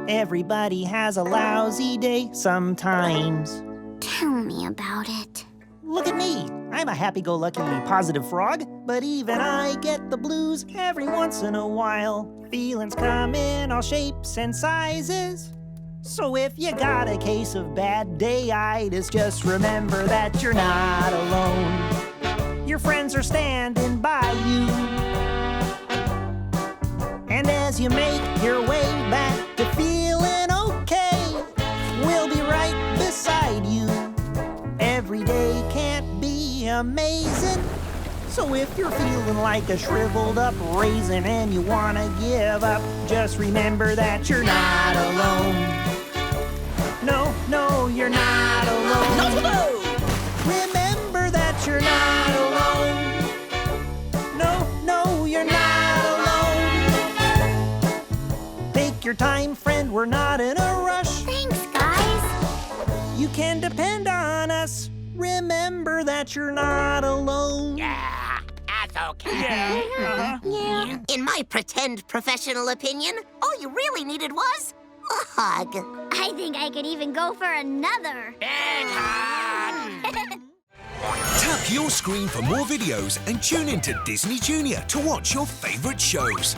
Everybody has a lousy day sometimes. Tell me about it. Look at me. I'm a happy-go-lucky, positive frog, but even I get the blues every once in a while. Feelings come in all shapes and sizes. So if you got a case of bad day-itis, just remember that you're not alone. Your friends are standing by you. And as you make your way back to feeling okay, we'll be right beside you. Every day can't be amazing. So if you're feeling like a shriveled up raisin and you wanna give up, just remember that you're not alone. No, no, you're not alone. No! Remember that you're not alone. No, no, you're not alone. Take your time, friend, we're not in a rush. Thanks, guys. You can depend on us. Remember that you're not alone. Yeah, that's okay. Yeah. In my pretend professional opinion, all you really needed was a hug. I think I could even go for another. Big hug. Tap your screen for more videos and tune into Disney Junior to watch your favorite shows.